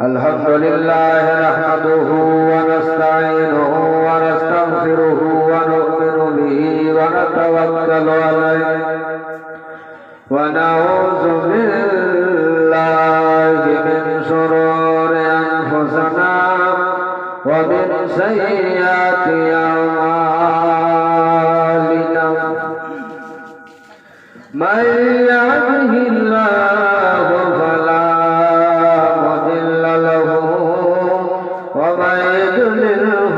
الحمد لله نحمده ونستعينه ونستغفره ونؤمن به ونتوكل عليه ونعوذ بالله من شرور أنفسنا ومن سيئات أعمالنا من يهده الله فلا مضل له ومن يضلله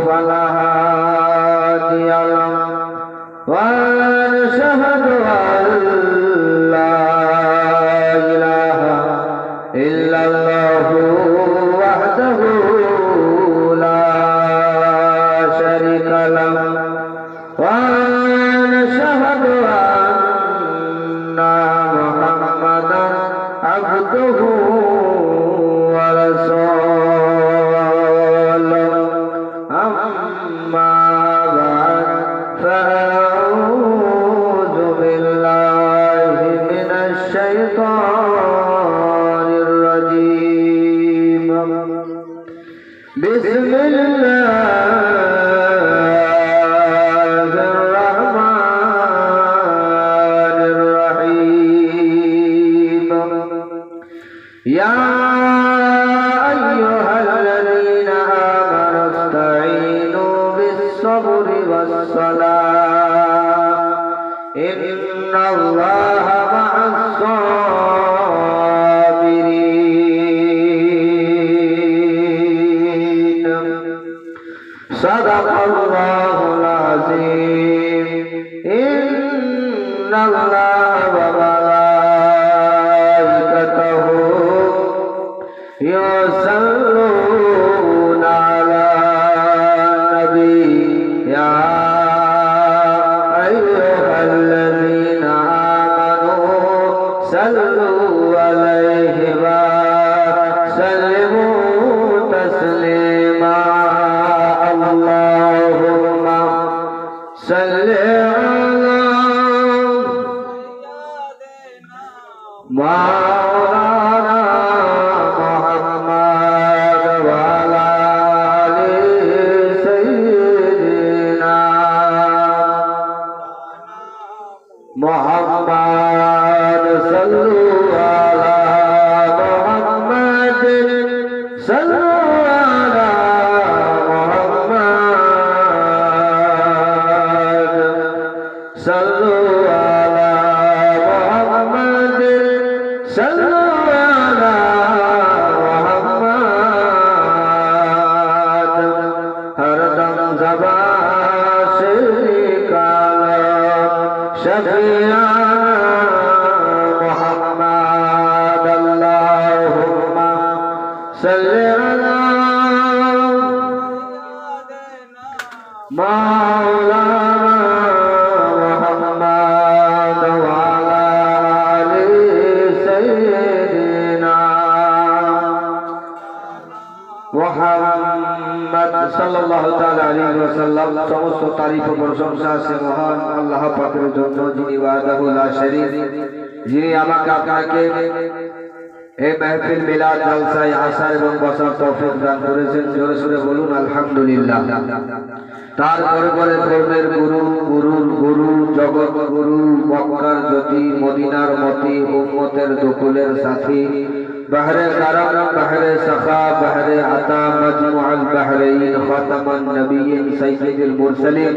فلا هادي له ونشهد أن لا إله إلا الله وحده لا شريك له ونشهد أن محمدا عبده ورسوله أما بعد فأعوذ بالله من الشيطان الرجيم بسم الله الرحمن الرحيم يا أيها الذين آمنوا استعينوا بالصبر والصلاة إن الله مع الصابرين صدق الله العظيم إن الله وملائكته يصلون على النبي يا أيها الذين آمنوا صلوا عليه وسلموا تسليما اللهم صل على مولانا محمد وعلى آل سيدنا محمد صلوا على محمد صلوا على محمد صلوا على محمد صلوا على محمد ہر دم زبان سے نکالا شفیعنا محمد اللهم صل على مولانا محمد وعلى آل سيدنا محمد সাল্লাল্লাহু তাআলা আলাইহি ওয়াসাল্লাম। সমস্ত তারিফ ও প্রশংসা আছে মহান আল্লাহ পাকের জন্য, যিনি ওয়াহদাহু লা শারীক, যিনি আমাকে আপনাকে এই মাহফিল মিলাদ জলসায় আসা এবং বসার তৌফিক দান করেছেন। জোরে সোরে বলুন আলহামদুলিল্লাহ। তারপরে পরে ধর্মের গুরু, গুরুর গুরু, জগৎ গুরু, মক্কার জ্যোতি, মদিনার মতি, উম্মতের দকুলের সাথী, بحر کرم بحر سخا بحر عطا مجموع البحرین ختم النبیین سید المرسلین،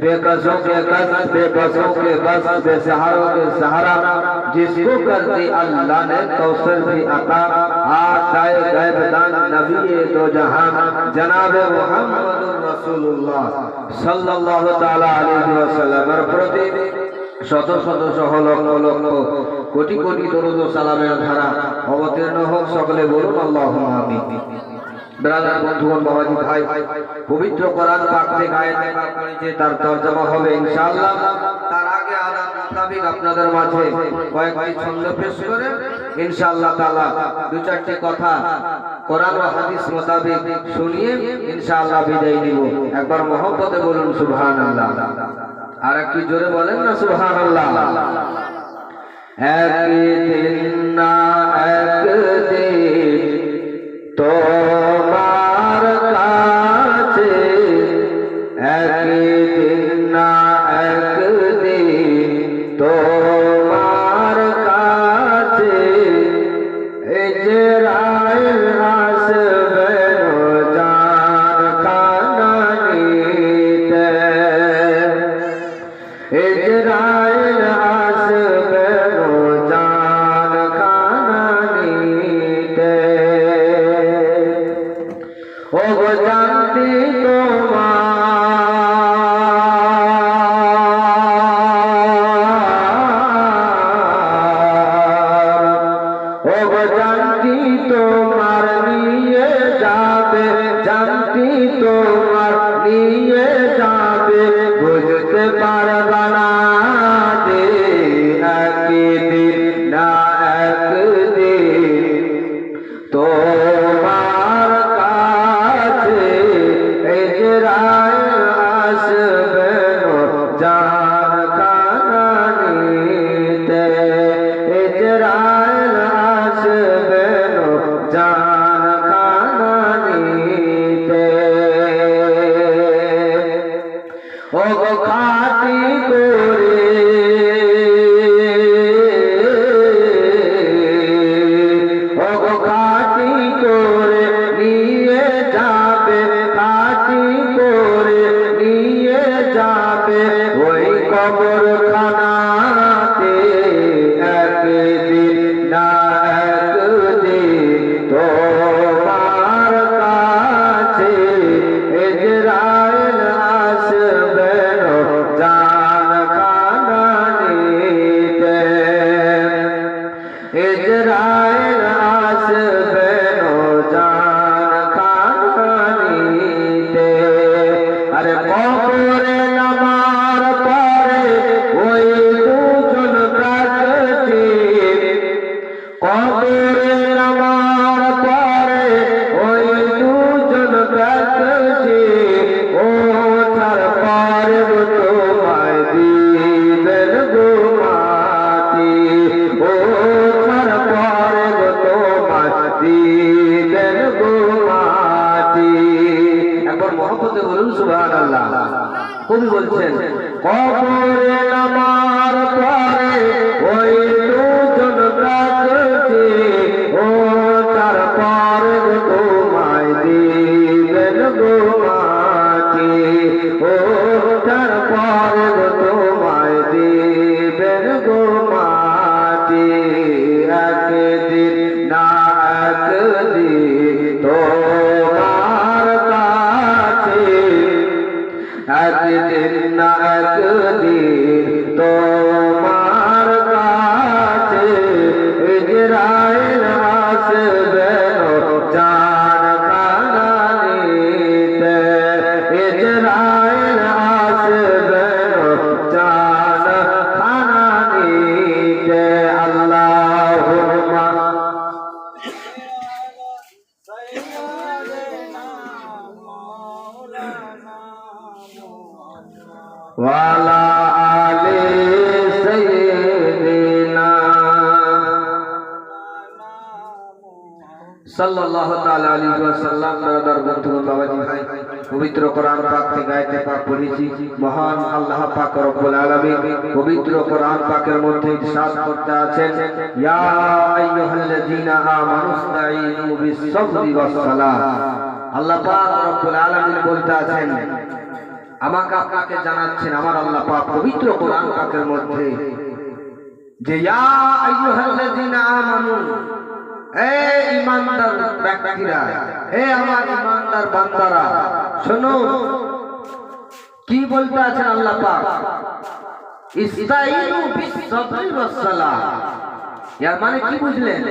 بے قصوں کے قص بے بسوں کے بس بے سہاروں کے سہارا، جس کو کر دی اللہ نے کوثر بھی عطا، آتائے غیب دان نبی دو جہان جناب محمد رسول اللہ صلی اللہ تعالی علیہ وسلم প্রতি শত শত সহ লক্ষ লক্ষ কোটি কোটি দরুদ ও সালামের ধারা অবতীর্ণ হোক। সকলে বলুন আল্লাহুম্মা আমিন। ব্রাদার বন্ধুগণ, বাবাজি ভাই, পবিত্র কোরআন পাক থেকে আয়াত পাক পড়েছে, তার তরজমা হবে ইনশাআল্লাহ। তার আগে আদাব মোতাবেক আপনাদের মাঝে কয়েকটি ছন্দ পেশ করে ইনশাআল্লাহ তাআলা দু চারটি কথা কোরআন ও হাদিস মোতাবেক শুনিয়ে ইনশাআল্লাহ বিদায় নিব। একবার মহব্বতে বলুন সুবহানাল্লাহ। আর একটু জোরে বলেন না সুবহানাল্লাহ। একদিন না ইজরাইল আসবে জান খানা নিতে ইজরাইল আসবে জান খানা নিতে ও গো জানতি তোমার নিয়ে যাবে জানতি তোমার নিয়ে যাবে বুঝতে পারবা না যে একদিন না একদিন তোমার কাছে ইজরাইল আসবে জান খানা নিতে ইজরাইল আসবে জান খানা নিতে ও গো খাটি করে ও গো খাটি করে নিয়ে যাবে খাটি করে নিয়ে যাবে ওই কবরখানাতে একদিন না একদিন তোমার কাছে ইজরাইল আসবে জান খানা নিতে ইজরাইল আসবে জান খানা নিতে আরে কবরে নামার পরে ওই দুজন প্রাকৃতি কবরে নামার পরে ওই দুজন প্রাকৃতি ওঠার পরে তোমায় দিবেন গো মাটি ওঠার পরে তোমায় দিবেন গো মাটি একবার মহব্বতে বলুন সুবহানাল্লাহ কবি বলছেন কবরে নামার পরে ওই দুজন প্রাকৃতি ওঠার পরে তোমায় দিবেন গো মাটি ওঠার পরে তোমায় দিবেন গো মাটি একদিন না একদিন তোমার কাছে একদিন না একদিন তোমার কাছে ইজরাইল আসবে জান খানা নিতে ইজরাইল আসবে জান খানা নিতে আল্লাহুম্মা ওয়ালা আলে সাইয়্যিদিনা সাল্লাল্লাহু তাআলা আলাইহি ওয়াসাল্লাম ব্রাদার বন্ধুগণ বাবাজি ভাই পবিত্র কোরআন পাক থেকে আয়াতে পাক পড়েছি মহান আল্লাহ পাক রব্বুল আলামিন পবিত্র কোরআন পাকের মধ্যে ইরশাদ করতে আছেন ইয়া আইয়ুহাল্লাযীনা আমানুস্তাঈনু বিস-সাবরি ওয়াস-সালাহ আল্লাহ পাক রব্বুল আলামিন বলতে আছেন আমাকে আপনাকে জানাচ্ছেন আমার আল্লাহ পাক পবিত্র কোরআন পাকের মধ্যে যে ইয়া আইয়ুহাল্লাযীনা আমানু হে ঈমানদার ব্যক্তিরা হে আমার ঈমানদার বান্দারা শোনো কি বলতে আছেন আল্লাহ পাক ইস্তাঈনু বিস-সাবরি ওয়াস-সালাহ এর মানে কি বুঝলেন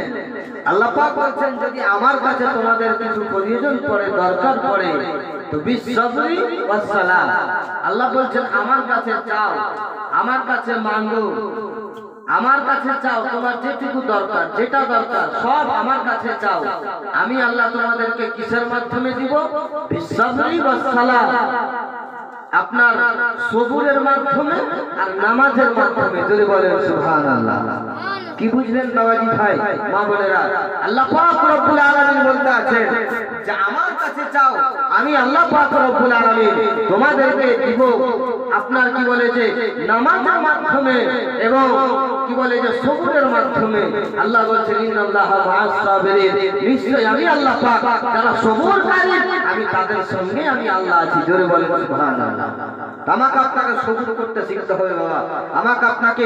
আল্লাহ পাক বলেন যদি আমার কাছে তোমাদের কিছু প্রয়োজন পড়ে দরকার পড়ে তো বিস-সাবরি ওয়াস-সালাহ আল্লাহ বলেন আমার কাছে চাও আমার কাছে মাঙ্গো আমার কাছে চাও তোমার যেটুকু দরকার যেটা দরকার সব আমার কাছে চাও আমি আল্লাহ তোমাদেরকে কিসের মাধ্যমে দিব বিস-সাবরি ওয়াস-সালাহ আপনার সবুরের মাধ্যমে আর নামাজের মাধ্যমে যদি বলেন সুবহানাল্লাহ কি বুঝলেন বাবাজি ভাই মা বোনেরা আল্লাহ পাক রব্বুল আলামিন বলতে আছেন যে আমার কাছে চাও আমি আল্লাহ পাক রব্বুল আলামিন তোমাদেরকে দিব আপনার কি বলে যে নামাজের মাধ্যমে এবং কি বলে যে সবুরের মাধ্যমে আল্লাহ বলছেন ইন্নাল্লাহা মা'আস সাবিরিন, নিশ্চয়ই আমি আল্লাহ পাক যারা সবুরকারী আমি তাদের সঙ্গে আমি আল্লাহ আছি। জোরে বলেন সুবহানাল্লাহ। আমাকে আপনাকে সবুর করতে শিখতে হবে বাবা, আমাকে আপনাকে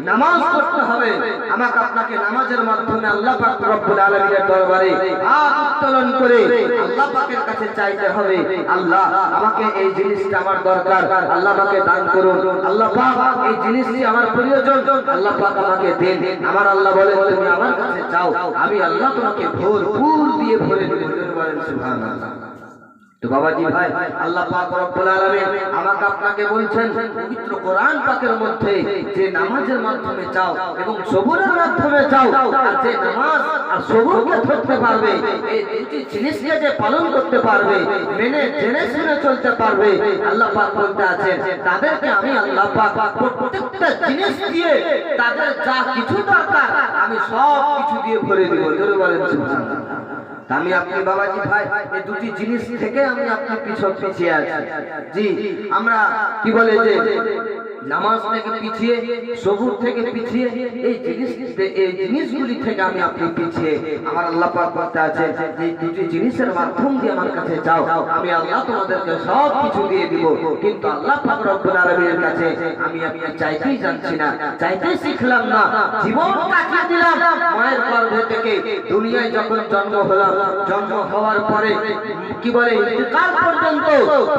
নামাজ পড়তে হবে, আমাকে আপনাকে নামাজের মাধ্যমে আল্লাহ পাক রব্বুল আলামিনের দরবারে হাত উত্তোলন করে আল্লাহ পাকের কাছে চাইতে হবে, আল্লাহ আমাকে এই জিনিসটা আমার দরকার, আল্লাহ আমাকে দান করুন, আল্লাহ পাক এই জিনিসটি আমার প্রয়োজন, আল্লাহ পাক আমাকে দেন। আমার আল্লাহ বলে তুমি আমার কাছে চাও, আমি আল্লাহ তোমাকে ভরপুর দিয়ে ভরে দেব। বলেন সুবহানাল্লাহ। তো বাবাজি ভাই, আল্লাহ পাক রব্বুল আলামিন আমাকে আপনাকে বলছেন পবিত্র কোরআন পাকের মধ্যে যে নামাজের মাধ্যমে চাও এবং সবুরের মাধ্যমে চাও, আর যে নামাজ আর সবুরকে ধরতে পারবে, এই দুটি জিনিসকে যে পালন করতে পারবে, মেনে জেনে শুনে চলতে পারবে, আল্লাহ পাক বলতে আছেন তাদেরকে আমি আল্লাহ পাক প্রত্যেকটা জিনিস দিয়ে তাদের যা কিছু দরকার আমি সব কিছু দিয়ে ভরে দেব। জোরে বলেন সুবহানাল্লাহ। আমি আপনি বাবাজি ভাই এই দুটি জিনিস থেকে আমি আপনি পিছিয়ে আছি। জি, আমরা কি বলে যে নামাজ থেকে পিছিয়ে, সবুর থেকে পিছিয়ে, এই জিনিসগুলি থেকে আমি আপনি পিছিয়ে। আমার আল্লাহ পাক বলতে আছে যে দুটি জিনিসের মাধ্যম দিয়ে আমার কাছে যাও, আমি আল্লাহ তোমাদেরকে সব কিছু দিয়ে দিব। কিন্তু আল্লাহ পাক রব্বুল আলামিনের কাছে আমি আপনি চাইতেই জানছি না, চাইতেই শিখলাম না, জীবন কাটিয়ে দিলাম। মায়ের গর্ভে থেকে দুনিয়ায় যখন জন্ম হলাম, জন্ম হওয়ার পরে কি বলে ইন্তেকাল পর্যন্ত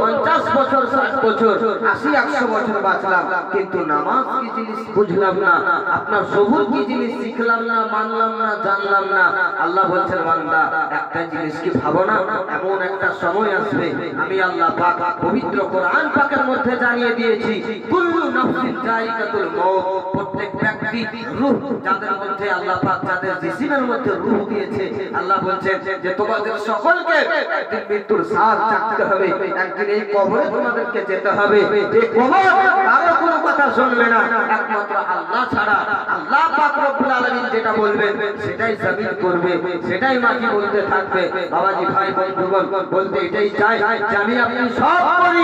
50 বছর 60 বছর 80-100 বছর বাঁচলাম, কিন্তু নামাজ কি জিনিস বুঝলাম না, আপনার সবুর কি জিনিস শিখলাম না, মানলাম না, জানলাম না। আল্লাহ বলছেন বান্দা একটা জিনিস কি ভাবো না, এমন একটা সময় আসবে আমি আল্লাহ পাক পবিত্র কোরআন পাকের মধ্যে জানিয়ে দিয়েছি কুল্লু নাফসিন যায়িকাতুল মউত, প্রত্যেক ব্যক্তি রূহ যাদের মধ্যে আল্লাহ পাক যাদের জিসিমের মধ্যে রূহ দিয়েছে, আল্লাহ বলছেন যে তোমাদের সকলকে একদিন মৃত্যুর স্বাদ চাখতে হবে, একদিন এই কবরে তোমাদেরকে যেতে হবে। যে কবর কারো কোনো কথা শুনবে না, একমাত্র আল্লাহ ছাড়া। আল্লাহ পাক রব্বুল আলামিন যেটা বলবেন সেটাই জমিন করবে, সেটাই মাটি বলতে থাকবে। বাবাজি ভাই বন্ধুগণ, বলতে এটাই চাই যে আমি আপনি সব করি,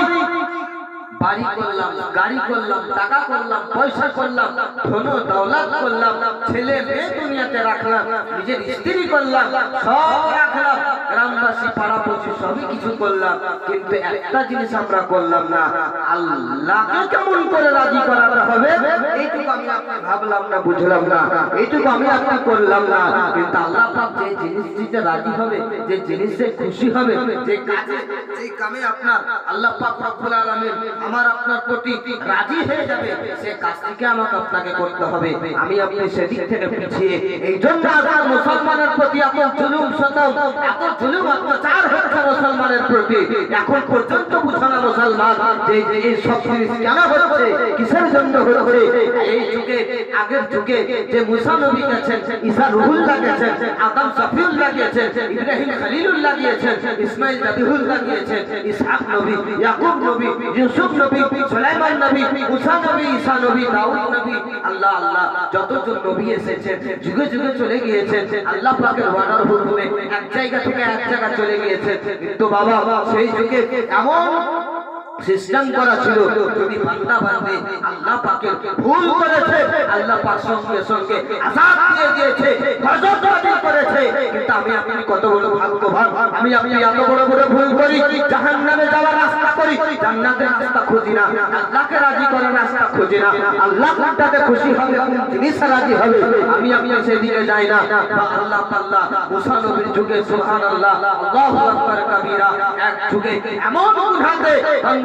বাড়ি করলাম, গাড়ি করলাম, টাকা করলাম, পয়সা করলাম, ধন দৌলত করলাম, ছেলে মেয়ে দুনিয়াতে রাখলাম, নিজের স্ত্রী করলাম, সব রাখলাম, গ্রামবাসী পাড়াপড়শি সবই কিছু করলাম, কিন্তু একটা জিনিস আমরা করলাম না, আল্লাহকে কেমন করে রাজি করাতে হবে এইটুকু আমি আপনি ভাবলাম না, বুঝলাম না, এইটুকু আমি আপনি করলাম না। কিন্তু আল্লাহ পাক যে জিনিসটিতে রাজি হবে, যে জিনিসে খুশি হবে, যে কাজে যে কামে আপনার আল্লাহ পাক রব্বুল আলামিন আমার আপনার প্রতি রাজি হয়ে যাবে, সে কাজটিকে আমাকে আপনাকে করতে হবে। আমি আপনি সেদিক থেকে পিছিয়ে, এই জন্য আজকাল মুসলমানের প্রতি এত জুলুম শতম, এত জুলুম অত্যাচার হচ্ছে মুসলমানের প্রতি। এখন পর্যন্ত বুঝে না মুসলমান যে এই সব জিনিস কেন হচ্ছে, কিসের জন্য হচ্ছে। এই যুগে, আগের যুগে যে মুসা নবী গেছেন, ঈসা রুহুল্লাহ গেছেন, আদম সফিউল্লাহ গিয়েছেন, ইব্রাহিম খলিলুল্লাহ গিয়েছেন, ইসমাইল জাবিহুল্লাহ গিয়েছেন, ইসহাক নবী, ইয়াকুব নবী, ইউসুফ নবী, সুলাইমান নবী, মুসা নবী, ঈসা নবী, দাউদ নবী, আল্লাহ আল্লাহ যতজন নবী এসেছেন যুগে যুগে চলে গিয়েছেন, আল্লাহ পাকের ওয়াদার হুকুমে এক জায়গা থেকে এক জায়গা চলে গিয়েছেন। কিন্তু বাবা সেই যুগে এমন সিস্টেম করা ছিল, যদি বান্দা বান্দে আল্লাহ পাকের ভুল করেছে, আল্লাহ পাক সঙ্গে সঙ্গে আযাব দিয়ে দিয়েছে, গজব নাযিল করেছে। কিন্তু আমি আপনি কত বড় ভাগ্যবান, আমি আপনি এত বড় বড় ভুল করি, জাহান্নামে যাওয়ার রাস্তা করি, জান্নাতের রাস্তা খুঁজি না, আল্লাহকে রাজি করার রাস্তা খুঁজি না। আল্লাহ কোনটাতে খুশি হবে, কোন জিনিসে রাজি হবে, আমি আপনি সেদিকে যাই না। আল্লাহ তাআলা মুসা নবীর যুগে সুবহানাল্লাহ, আল্লাহু আকবার কবীরা, এক যুগে এমন গুনাহতে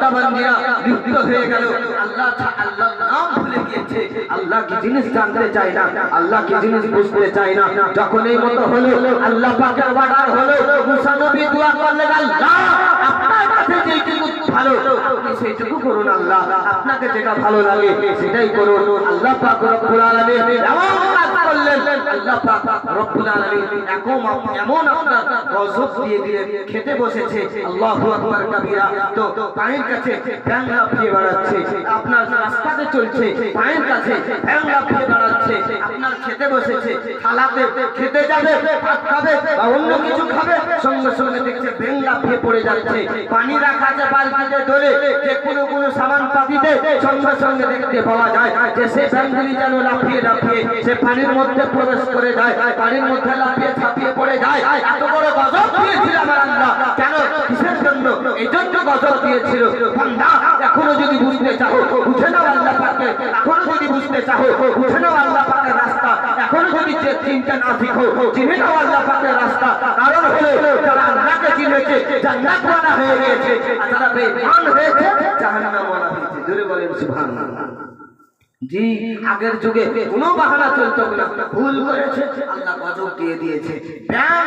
বান্দিরা লিপ্ত হয়ে গেল, আল্লাহর নাম ভুলে গিয়েছে, আল্লাহ কি জিনিস জানতে চায় না, আল্লাহ কি জিনিস বুঝতে চায় না। যখন এই মতো হলো, আল্লাহ পাকের অর্ডার হলো, মুসা নবী দোয়া করলেন, আল্লাহ আপনার কাছে যেটুকু ভালো আপনি সেটুকু করুন, আল্লাহ আপনাকে যেটা ভালো লাগে সেটাই করুন। আল্লাহ পাক রব্বুল আলামিন এমন কাজ করলেন আল্লাহ পাক রব্বুল আলামিন এমন আপনার গজব দিয়ে দিলেন খেতে বসেছে আল্লাহু আকবার কাবীরা তো পায়ের কাছে ব্যাঙ লাফিয়ে বেড়াচ্ছে আপনার রাস্তাতে চলছে পায়ের কাছে ব্যাঙ লাফিয়ে বেড়াচ্ছে আপনার খেতে বসেছে থালাতে খেতে যাবে ভাত খাবে বা অন্য কিছু খাবে সঙ্গে সঙ্গে দেখছে ব্যাঙ লাফিয়ে পড়ে যাচ্ছে পানি রাখা আছে বালতিতে ধরে যে কোনো সামান পাতিতে সঙ্গে সঙ্গে দেখতে পাওয়া যায় যে সে ব্যাঙগুলি যেন লাফিয়ে লাফিয়ে সে পানির মধ্যে প্রবেশ করে যায় পানির মধ্যে লাফিয়ে ছাপিয়ে পড়ে যায় এত বড় গজব দিয়েছিল আমার আল্লাহ কেন কিসের জন্য এই জন্য গজব দিয়েছিল বান্দা এখনো যদি বুঝতে চাও বুঝে নাও আল্লাহ পাকের এখনো যদি বুঝতে চাও বুঝে নাও আল্লাহ পাকের রাস্তা এখনো যদি যে চিন্তা না শিখো চিনে নাও আল্লাহ পাকের রাস্তা কারণ হলো যারা আল্লাহকে চিনেছে জান্নাত ওয়ালা হয়ে গেছে আর যারা বেঈমান হয়েছে জাহান্নাম ওয়ালা হয়েছে জোরে বলেন সুবহানাল্লাহ জি আগের যুগে কোনো বাহানা চলতো না ভুল করেছে আল্লাহ গজব দিয়ে দিয়েছে ব্যাঙ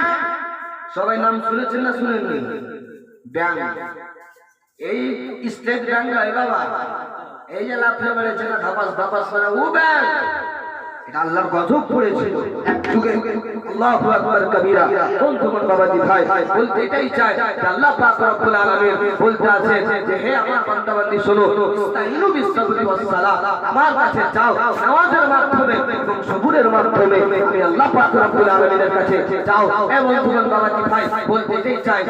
সবাই নাম শুনেছেন না শুনেননি ব্যাঙ এই স্টেট ব্যাঙ নয় বাবা এই যে লাফিয়ে বেড়েছে না ধাপাস ধাপাস করে ও ব্যাঙ এটা আল্লাহর গজব পড়েছিল এক যুগে আল্লাহু আকবার কবীরা কোন তোমার বাবাজি ভাই বলতে এটাই চায় যে আল্লাহ পাক রব্বুল আলামিন বলতে আছেন যে হে আমার বান্দা বান্দি শোনো ইস্তাইনু বিসসাবরি ওয়াস সালাত আমার কাছে চাও নামাজের মাধ্যমে এবং সবুরের মাধ্যমে আমি আল্লাহ পাক রব্বুল আলামিনের কাছে চাও এবং তোমার বাবাজি ভাই বলতে এটাই চায়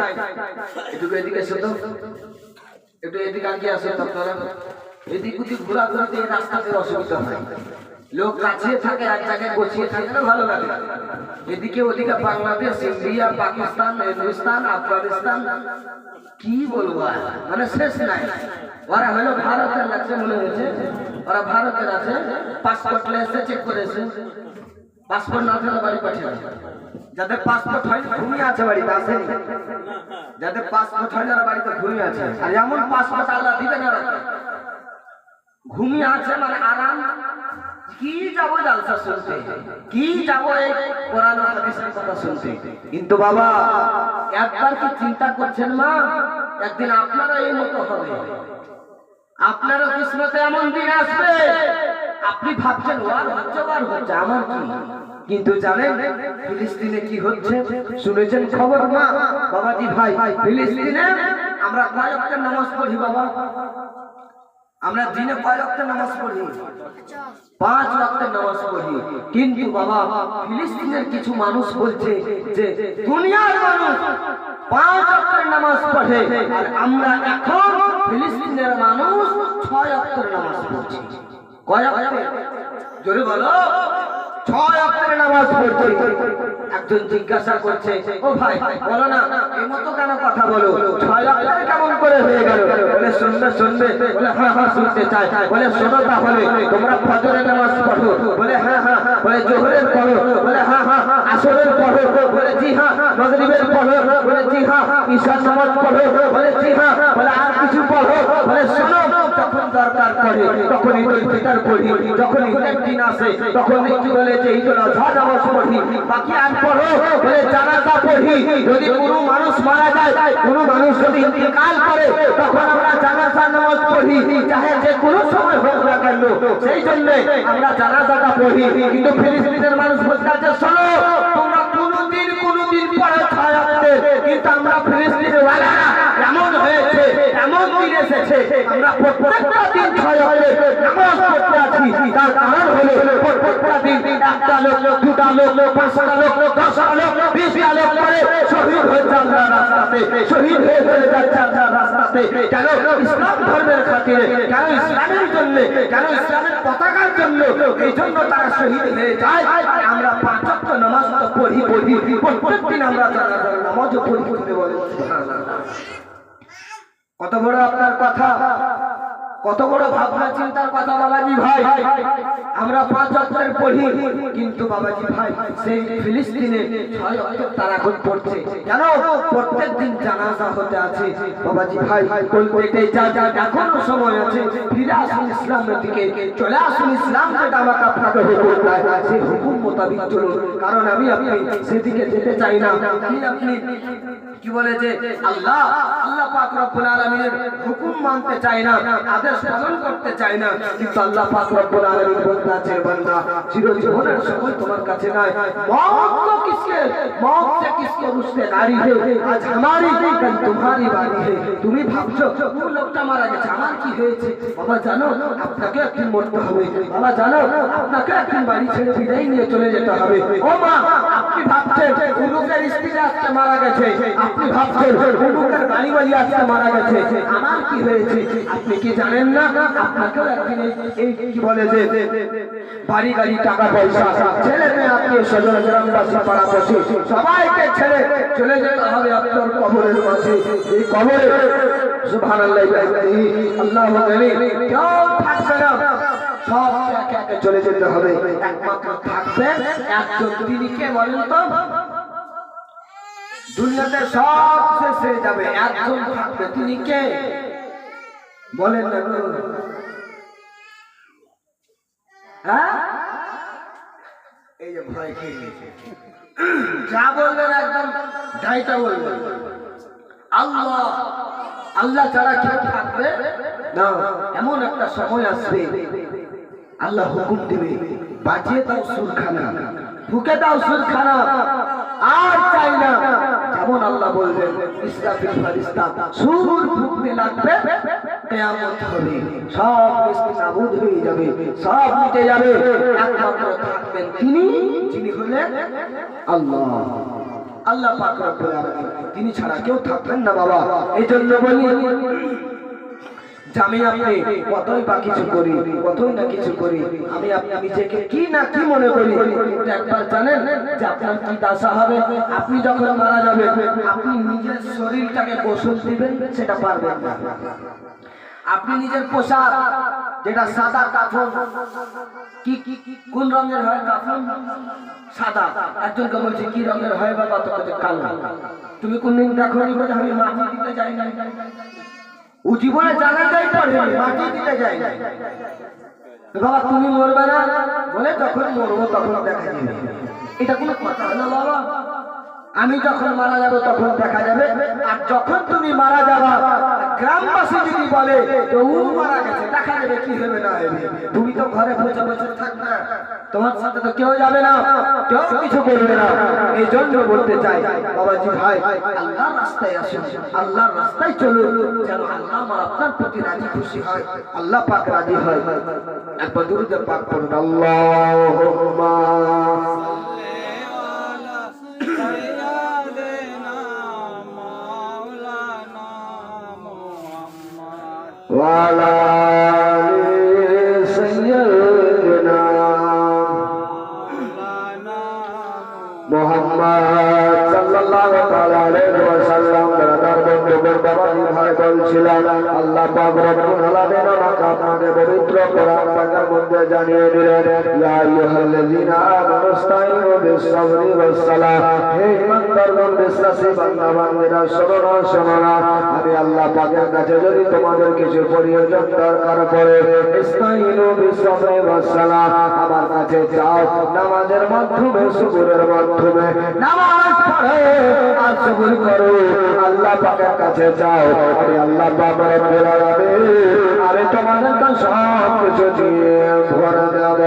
এদিকে শুনো একটু এদিকে আগে আসো আপনারা এদিক ওদিক ঘোরাঘুরিতে রাস্তাতে অসুবিধা হয় লোক কাছিয়ে থাকে এক জায়গায় বসিয়ে থাকে না ভালো লাগে এদিকে ওদিকে বাংলাদেশ ইন্ডিয়া পাকিস্তান হিন্দুস্তান আফগানিস্তান কি বলবো মানে শেষ নাই ওরা হলো ভারতের লাগছে মনে হয়েছে ওরা ভারতের আছে পাসপোর্ট লেসে চেক করেছে পাসপোর্ট না থাকলে বাড়ি পাঠিয়ে যাদের পাসপোর্ট হয় ঘুমিয়ে আছে বাড়িতে আসেনি যাদের পাসপোর্ট হয় না বাড়িতে ঘুমিয়ে আছে আর এমন পাসপোর্ট আল্লাহ দিবে না ঘুমিয়ে আছে মানে আরাম কি যাবো জালসা শুনতে কি যাবো এই কোরআন হাদিসের কথা শুনতে কিন্তু বাবা একবার কি চিন্তা করছেন মা একদিন আপনারা এই মতো হবে আপনারও কিসমতে এমন দিন আসবে আপনি ভাবছেন ওয়ার হচ্ছে আমার কি কিন্তু জানেন ফিলিস্তিনে কি হচ্ছে শুনেছেন খবর মা বাবাজি ভাই ফিলিস্তিনে আমরা কয় ওয়াক্তের নামাজ পড়ি বাবা আমরা দিনে কয় ওয়াক্তের নামাজ পড়ি 5 ওয়াক্তের নামাজ পড়ি কিন্তু বাবা ফিলিস্তিনের কিছু মানুষ বলছে যে দুনিয়ার মানুষ 5 ওয়াক্তের নামাজ পড়ে আর আমরা এখন ফিলিস্তিনের মানুষ 6 ওয়াক্তের নামাজ পড়ছি কয় ওয়াক্তের জোরে বলো 6 ওয়াক্তের নামাজ পড়ছি একজন জিজ্ঞাসা করছে ও ভাই বলো না এই মতো কেন কথা বলো 6 ওয়াক্তের কেমন করে হয়ে গেল বলে শুনবে বলে হ্যাঁ শুনতে চাই বলে শোনো তাহলে তোমরা ফজরের নামাজ পড়ো বলে হ্যাঁ বলে জোহরের পড়ো বলে হ্যাঁ আসরের পড়ো বলে জি হ্যাঁ মাগরিবের পড়ো বলে জি হ্যাঁ ঈশার নামাজ পড়ো বলে জি হ্যাঁ বলে আর কিছু পড়ো বলে শোনো যখন দরকার পড়ে তখন ঈদুল ফিতর পড়ি যখন ঈদের দিন আসে তখন কি বলে যে ঈদুল আযহা নামাজ পড়ি বাকি আর পড়ো বলে জানাজা পড়ি যদি কোনো মানুষ মারা যায় কোনো মানুষ যদি ইন্তেকাল করে তখন আমরা জানাজা নামাজ পড়ি চাহে যে কোনো সময় হোক না কেন সেই জন্য আমরা জানাজাটা পড়ি কিন্তু ফিলিস্তিনের মানুষ বলতে আছে শোনো তোমরা কোনোদিন পড়ে 6 ওয়াক্তে কিন্তু আমরা ফিলিস্তিনের ওয়ালারা এমন হয়েছে এমন দিন এসেছে আমরা প্রত্যেকটা দিন 6 ওয়াক্তে নামাজ পড়তে আছি তার কারণ হলো প্রত্যেকটা দিন একটা লোক দুটা লোক 5টা লোক 10টা লোক 20টা লোক করে শহীদ হয়ে আল্লাহর রাস্তাতে শহীদ হয়ে চলে যাচ্ছে আল্লাহর রাস্তাতে কেন ইসলাম ধর্মের খাতিরে কেন ইসলামের জন্য কেন ইসলামের পতাকার জন্য এই জন্য তারা শহীদ হয়ে যায় আর আমরা 5 ওয়াক্ত নামাজ তো পড়ি প্রত্যেকদিন আমরা জানাজার নামাজও পড়ি বলে সুবহানাল্লাহ কত বড় আপনার কথা কত বড় ভাবনা চিন্তার কথা বাবাজি ভাই আমরা 5 ওয়াক্তের পড়ি কিন্তু বাবাজি ভাই সেই ফিলিস্তিনে 6 ওয়াক্ত তারা এখন পড়ছে কেন প্রত্যেকদিন জানাজা হতে আছে বাবাজি ভাই বলতে এটাই যা এখনো সময় আছে ফিরে আসুন ইসলামের দিকে চলে আসুন ইসলাম যেটা আমাকে আপনাকে হুকুম দেয় সেই হুকুম মোতাবেক চলুন কারণ আমি আপনি সেদিকে যেতে চাই না আপনি কি বলে যে আল্লাহ পাক রব্বুল আলামিনের হুকুম মানতে চাই না আদেশ পালন করতে চায় না, কিন্তু আল্লাহ পাক রব্বুল আলামিন বলতে আছে বান্দা চিরজীবনের সময় তোমার কাছে নাই, मौत को किसके मौत से किसको रुश्ते गाड़ी है, आज हमारी कल तुम्हारी बारी है। তুমি ভাবছো কোন লোকটা মারা গেছে আমার কি হয়েছে, বাবা জানো আপনাকে একদিন মরতে হবে, বাবা জানো আপনাকে একদিন বাড়ি ছেড়ে বিদায় নিয়ে চলে যেতে হবে। ও মা আপনি ভাবছেন উলুকের স্ত্রী আজকে মারা গেছে, আপনি ভাবছেন উলুকের গাড়িওয়ালি আজকে মারা গেছে, আমার কি হয়েছে, আপনি কি জানেন না আপনাকেও একদিন এই কি বলে যে বাড়ি গাড়ি টাকা পয়সা ছেলে মেয়ে আত্মীয় স্বজন গ্রামবাসী পাড়াপড়শি সবাইকে ছেড়ে চলে যেতে হবে আপনার কবরের মাঝে। এই কবরে সুবহানাল্লাহ আল্লাহু আকবার কেউ থাকবে না, সব একে একে চলে যেতে হবে। একমাত্র থাকবে একজন, তিনি কে বলেন তো? দুনিয়াতে সব শেষ হয়ে যাবে, একজন থাকবে, তিনি কে বলেন না? হ্যাঁ এই যে ভয় খেয়ে গেছে, যা বলবেন একদম ঢাইটা বলবেন। আল্লাহ আল্লাহ ছাড়া কেউ থাকবে না। এমন একটা সময় আসবে আল্লাহ হুকুম দিবে, বাজিয়ে দাও সুরখানা, ফুকে দাও সুরখানা, আর চাই না। যেমন আল্লাহ বলবেন ইসরাফিল ফেরেশতা সুর ফুঁকতে লাগবে, কিয়ামত হবে, সব মিষ্টি নাবুদ হয়ে যাবে, সব মিটে যাবে। একমাত্র থাকবেন তিনি, যিনি হলেন আল্লাহ, আল্লাহ পাক রব্বুল আলামিন, তিনি ছাড়া কেউ থাকবেন না বাবা। এই জন্য বলি আমি আপনি কতই বা কিছু করি, কতই না কিছু করি, আমি আপনি নিজেকে কি না কি মনে করি, কিন্তু একবার জানেন যে আপনার কি দশা হবে? আপনি যখন মারা যাবেন আপনি নিজের শরীরটাকে গোসল দিবেন সেটা পারবেন না। আপনি নিজের পোশাক যেটা সাদা কাফন, কি কোন রঙের হয় কাফন? সাদা। একজনকে বলছি কি রঙের হয় বাবা, তো কালো। তুমি কোনদিন দেখো নি বলে আমি মাটি দিতে যাই না, ও জীবনে জানা যায় পড়ে মাটি দিতে যায় না। বাবা তুমি মরবে না বলে যখন মরবো তখন দেখা যাবে, এটা কোনো কথা হলো বাবা? আমি যখন মারা যাবো তখন দেখা যাবে, আর যখন তুমি মারা যাবা গ্রামবাসী যদি বলে তো ও মারা গেছে, দেখা যাবে কি হবে না হবে। তুমি তো ঘরে বসে বসে থাকবে, তোমার সাথে তো কেউ যাবে না, কেউ কিছু করবে না। এই জন্য বলতে চাই বাবাজি ভাই, আল্লাহর রাস্তায় আসুন, আল্লাহর রাস্তায় চলুন, যেন আল্লাহ আমার আপনার প্রতি রাজি খুশি হয়, আল্লাহ পাক রাজি হয়। একবার দুরূদ পাক পড়ুন, আল্লাহুম্মা وعلى آل سيدنا محمد সাল্লাল্লাহু তাআলা আলাইহি ওয়াসাল্লাম। ব্রাদার বন্ধুগণ বাবাজি ভাই বলছিলাম আল্লাহ পাক রব্বুল আলামিন আমাকে আপনাকে পবিত্র কোরআন পাকের মধ্যে জানিয়ে দিলেন, ইয়া আইয়ুহাল্লাযীনা আমানু ইসতাঈনু বিস-সাবরি ওয়াস-সালাহ। হে ঈমানদারগণ বিশ্বাসী বান্দা বান্দীরা শোনো শোনো, আমি আল্লাহ পাকের কাছে যদি তোমাদের কিছু প্রয়োজন দরকার পড়ে, ইসতাঈনু বিস-সাবরি ওয়াস-সালাহ, আমার কাছে চাও। নামাজের মাধ্যমে, শুকরের মাধ্যমে নামাজ পড়ো আর শুকর করো, আল্লাহ পাকের কাছে যাও। আমি আল্লাহ পাক রব্বুল আলামিন আমি তোমাদের তো সব কিছু দিয়ে ভরে দেব।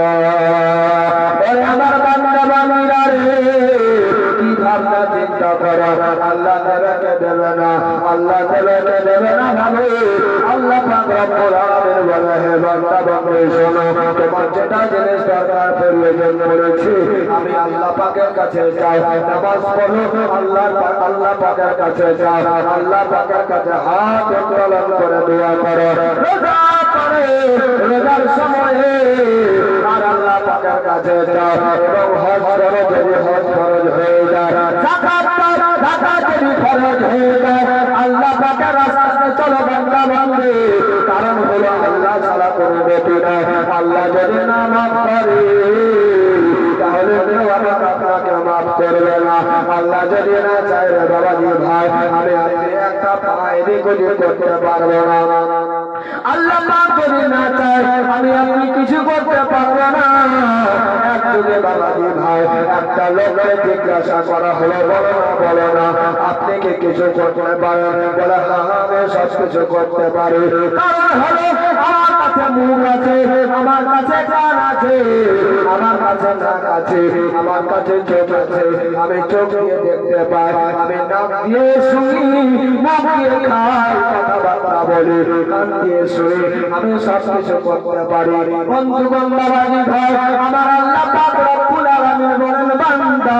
ওরে আমার বান্দা বান্দীরা রে, কি ভাবনা চিন্তা করো, আল্লাহ দেবে দেবে না, আল্লাহ দেবে দেবে না ভাবে। আল্লাহ পাক রব্বুল আলামিন বলে, হে বান্দা বান্দী শোনো, তোমার যেটা জিনিস দরকার প্রয়োজন পড়েছে আমি আল্লাহ পাকের কাছে যাও, নামাজ পড়ো, আল্লাহ পাকের কাছে যাও, আল্লাহ পাকের কাছে হাত উত্তোলন করে দোয়া করো, রোজা করে রোজার সময়ে আর আল্লাহ পাকের কাছে যাও, এবং হজ করো যদি হজ ফরজ হয়ে যায়, যাকাত যদি ফরজ হয়ে যায়, আল্লাহ পাকের রাস্তাতে চলো বান্দা বান্দী। কারণ হলো আল্লাহ ছাড়া কোনো গতি নাই, আল্লাহ যদি না মাফ করে তাহলে কেউ আমাকে আপনাকে মাফ করবে না। আল্লাহ যদি না চায় রে বাবাজি ভাই, আমি আপনি একটা পায়ে দিকে করতে পারবো না। আল্লাহ পাক যদি না চায় আমি আপনি কিছু করতে পারবো না। একদিকে বাবাজি ভাই একটা লোককে জিজ্ঞাসা করা হলো, বলো না আপনি কি কিছু করতে পারেন? বলে হ্যাঁ আমি সব কিছু করতে পারি। কারণ হলো আমার কাছে মুখ আছে, আমার কাছে কান আছে, আমার কাছে নাক আছে, আমার কাছে চোখ আছে, আমি চোখ দিয়ে দেখতে পাই, আমি নাক দিয়ে শুনি, মুখ দিয়ে খাই, কথাবার্তা বলি, কান দিয়ে শুনি, আমি সব কিছু করতে পারি। বন্ধুগণ বাবাজি ভাই, আমার আল্লাহ পাক রব্বুল আলামিন বলেন বান্দা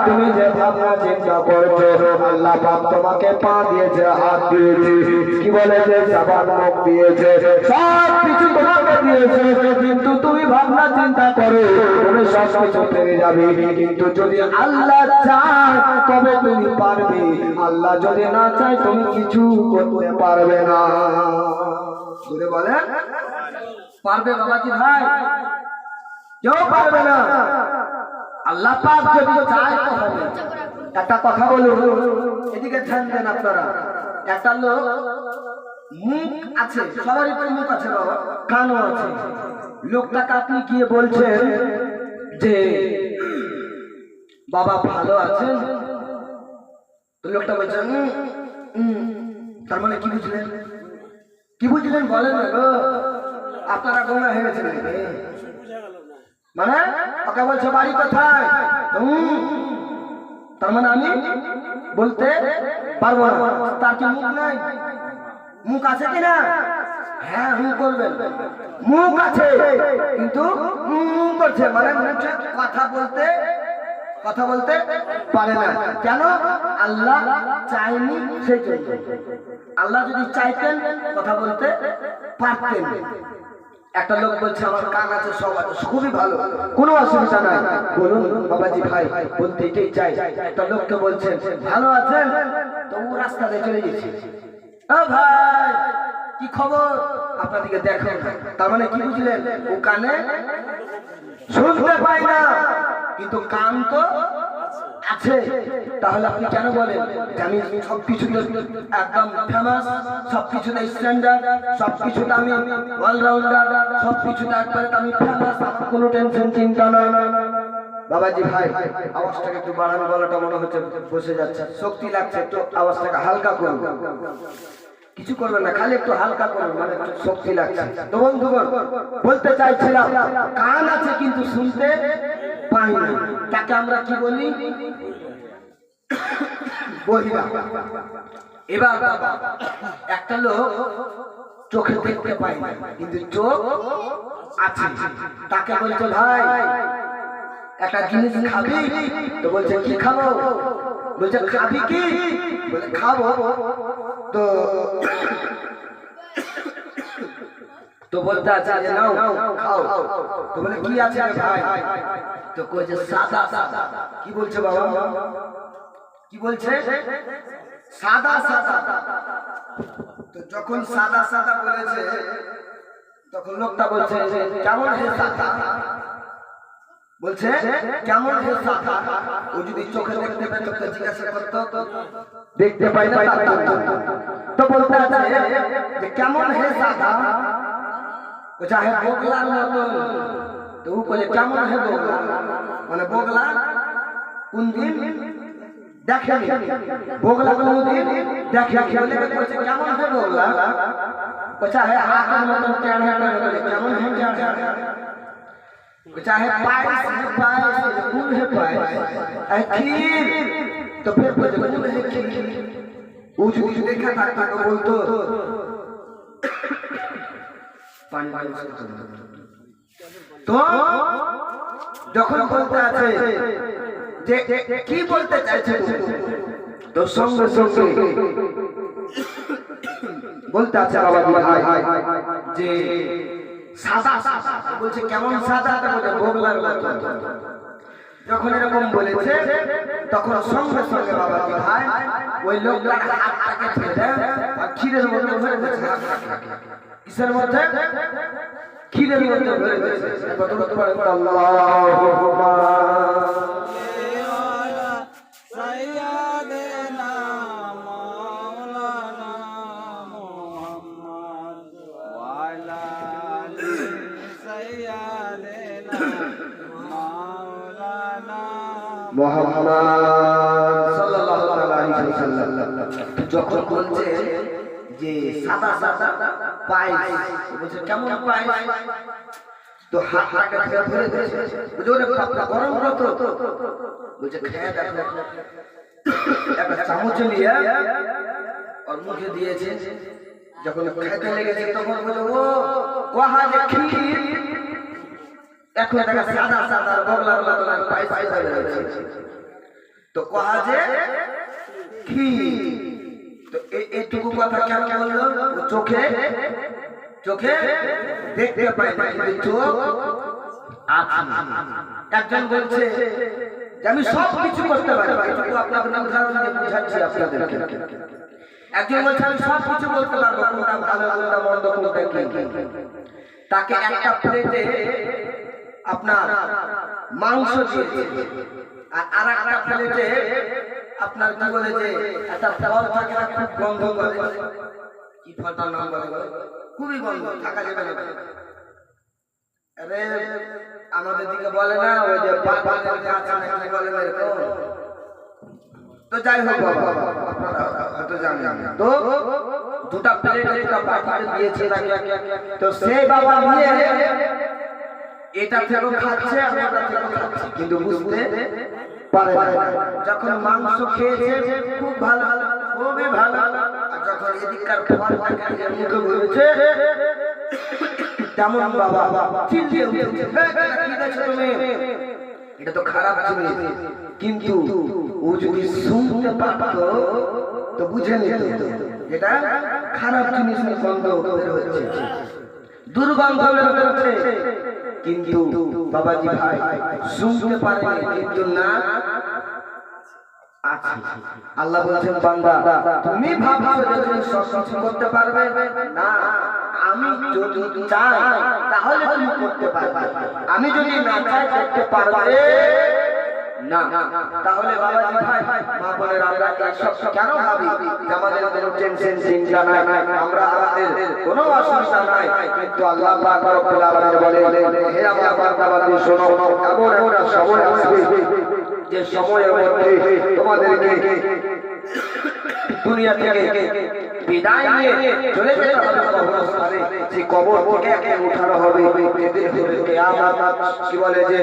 তুমি যে ভাবনা চিন্তা করছো, আল্লাহ পাক তোমাকে পা দিয়েছে, হাত দিয়েছে, কি বলে যে জবান মুখ দিয়েছে, সব কিছু তোমাকে দিয়েছে, কিন্তু তুমি ভাবনা চিন্তা করো তুমি সব কিছু পেয়ে যাবে। কিন্তু যদি আল্লাহ চায় তবে তুমি পারবে, আল্লাহ যদি না চায় তুমি কিছু করতে পারবে না। বলে বলেন পারবে বাবাজি ভাই? কেউ পারবে না। আল্লাহ পাক যদি চায় তো হবে। একটা কথা বলুন, এদিকে ধ্যান দেন আপনারা। একটা লোক মুখ আছে, সবারই তো মুখ আছে বাবা, কানও আছে। লোকটাকে আপনি গিয়ে বলছেন যে বাবা ভালো আছেন, তো লোকটা বলছে তার মানে কি বুঝলেন? কি বুঝলেন বলেন না গো, আপনারা গোমরা হয়ে গেছেন মানে? ওকে বলছে বাড়ি কোথায়, তার মানে আমি বলতে পারবো না। তার কি মুখ নাই? মুখ আছে কিনা? হ্যাঁ হুঁ করবেন, মুখ আছে কিন্তু করছে, মানে মুখে কথা বলতে পারে না। কেন? আল্লাহ চায়নি সেই জন্য। আল্লাহ যদি চাইতেন কথা বলতে পারতেন। একটা লোক বলছে আমার কান আছে, সব আছে, খুবই ভালো, কোনো অসুবিধা নাই। বলুন বাবাজি ভাই, বলতে এটাই চাই। একটা লোককে বলছেন ভালো আছেন, তো ও রাস্তা দিয়ে চলে গেছে, ও ভাই কি খবর, আপনাদেরকে দেখো। তার মানে কি বুঝলেন? ও কানে শুনতে পাই না কিন্তু কান তো আছে। তাহলে আপনি কেন বলেন যে আমি সবকিছুতে একদম ফেমাস, সবকিছুতে স্ট্যান্ডার্ড, সবকিছুতে আমি অলরাউন্ডার, সবকিছুতে একবারে আমি ফেমাস, কোনো টেনশন চিন্তা নয়। বাবাজি ভাই আওয়াজটাকে একটু বাড়ানো, গলাটা মনে হচ্ছে বসে যাচ্ছে, শক্তি লাগছে, একটু আওয়াজটাকে হালকা করুন। কিছু করবেন না, খালি একটু হালকা করুন, মানে শক্তি লাগছে। তো বন্ধুগণ বলতে চাইছিলাম কান আছে কিন্তু শুনতে পাই না, তাকে আমরা কি বলি? বহিরা। এবার একটা লোক চোখে দেখতে পায় না কিন্তু চোখ আছে, তাকে বলছে ভাই একটা জিনিস খাবি? তো বলছে কি খাবো? বলছে খাবি কি? বলে খাবো। তো বলতে আছে যে নাও খাও। তো বলে কি আছে ভাই? তো কইছে সাদা সাদা। কি বলছে বাবা? কি বলছে? সাদা সাদা। তো যখন সাদা সাদা বলেছে তখন লোকটা বলছে কেমন হে সাদা? বলছে কেমন হে সাদা? ও যদি চোখে দেখতে পেত তো জিজ্ঞাসা করতো, দেখতে পাই না তো বলতে আছে যে কেমন হে সাদা? বলছে হে বগলার মতন। তো ও বলে কেমন হে বগলা? মানে বগলা কোনদিন দেখেনি, বগলা কোনদিন দেখেনি, বলে বলছে কেমন হে বগলা? বলছে হে হাতের মতন টেढ़ा टेढ़ा। কেমন হে টেढ़ा? चाहे पायस है पायस, गुड़ है पायस, खीर। तो फिर गुड़ है खीर। वो जो देखा था तो बोलतो पानी तो যখন বলতে আছে যে কি বলতে চাইছে তো সঙ্গে সঙ্গে বলতে আছে বাবা ভাই যে সাদা সাদা। বলছে কেমন সাদা? বলে বগলার মতো। যখন এরকম বলেছে তখন সঙ্গে সঙ্গে বাবাজি ভাই ওই লোকটার হাতটাকে ধরে আর ক্ষীরের মধ্যে ভরে দিয়েছে। কিসের মধ্যে? খিদের মধ্যে ভরে গেছে কত কত পড়েন আল্লাহুম্মা সাইয়্যিদানা মাওলানা মুহাম্মদ ওয়া আলা আলি সাইয়্যিদানা মাওলানা মুহাম্মদ সাল্লাল্লাহু আলাইহি ওয়াসাল্লাম যখন বলছে যে সাদা সাদা পায়েস বলছে কেমন পায়েস তো হাতটাকে ধরে ধরে বুঝো রে বাবা গরম কত বলছে খেয়ে দেখো একটা চামচ নিয়ে আর মুখে দিয়েছে যখন খেতে লেগেছে তখন বলে ও কোহা যে ক্ষীর এখন দেখা সাদা সাদা বগলা বগলা পায়েস পায়েস হয়ে যাচ্ছে তো কোহা যে ক্ষীর তো এইটুকু কথা কেন বললো চোখে চোখে দেখতে পায় না কিন্তু চোখ আছে একজন বলছে যে আমি সব কিছু করতে পারি কিন্তু আপনাদের উদাহরণ দিয়ে বুঝাচ্ছি আপনাদেরকে একজন বলছে আমি সব কিছু করতে পারবো কোনটা ভালো কোনটা মন্দ কোনটা কি তাকে একটা প্লেটে আপনার মাংস দিয়েছে আর একটা প্লেটে আপনার কি বলে যে একটা ফল থাকে না খুব গন্ধ করে কি ফলটার নাম বলে খুবই গন্ধ থাকা যাবে না আরে আমাদের দিকে বলে না ওই যে বাগানের যে আছে না কি বলে এরকম তো যাই হোক বাবা তো জানেন তো দুটো প্লেট দুটো পাটিতে দিয়েছে তাকে তো সেই বাবা নিয়ে এটা থেকেও খাচ্ছে আর ওটা থেকেও খাচ্ছে কিন্তু বুঝতে পারে যখন মাংস খেয়েছে খুব ভালো খুবই ভালো আর যখন এদিককার ফলটাকে মুখে ভরেছে তেমন বাবা চিল্লিয়ে উঠেছে কি দেখছো তুমি এটা তো খারাপ জিনিস কিন্তু ও যদি শুনতে পারতো তো বুঝে নিত এটা খারাপ জিনিসের গন্ধ বের হচ্ছে দুর্গন্ধ বের হচ্ছে কিন্তু বাবাজি ভাই শুনতে পারেনি কিন্তু না আছে আল্লাহ বলেছেন বান্দা তুমি ভাবছো যে তুমি সব কিছু করতে পারবে না আমি যদি চাই তাহলে তুমি করতে পারবে আমি যদি না চাই করতে পারবে না তাহলে বাবাজি ভাই মা বোনের আমরা সব কেন ভাবি যে আমাদের কোনো টেনশন চিন্তা নাই আমরা আমাদের কোনো অসুবিধা নাই কিন্তু আল্লাহ পাক রব্বুল আলামিন বলেন হে আমার বান্দাবান্দি শোনো এমন একটা সময় আসবে যে সময়ের মধ্যে তোমাদেরকে দুনিয়া থেকে বিদায় নিয়ে চলে যেতে হবে কবরস্থানে সেই কবর থেকে একদিন উঠানো হবে যেদিন হবে কিয়ামত কি বলে যে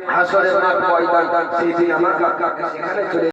হাসরের মাঠ ময়দান সেই দিন আমার সেখানে চলে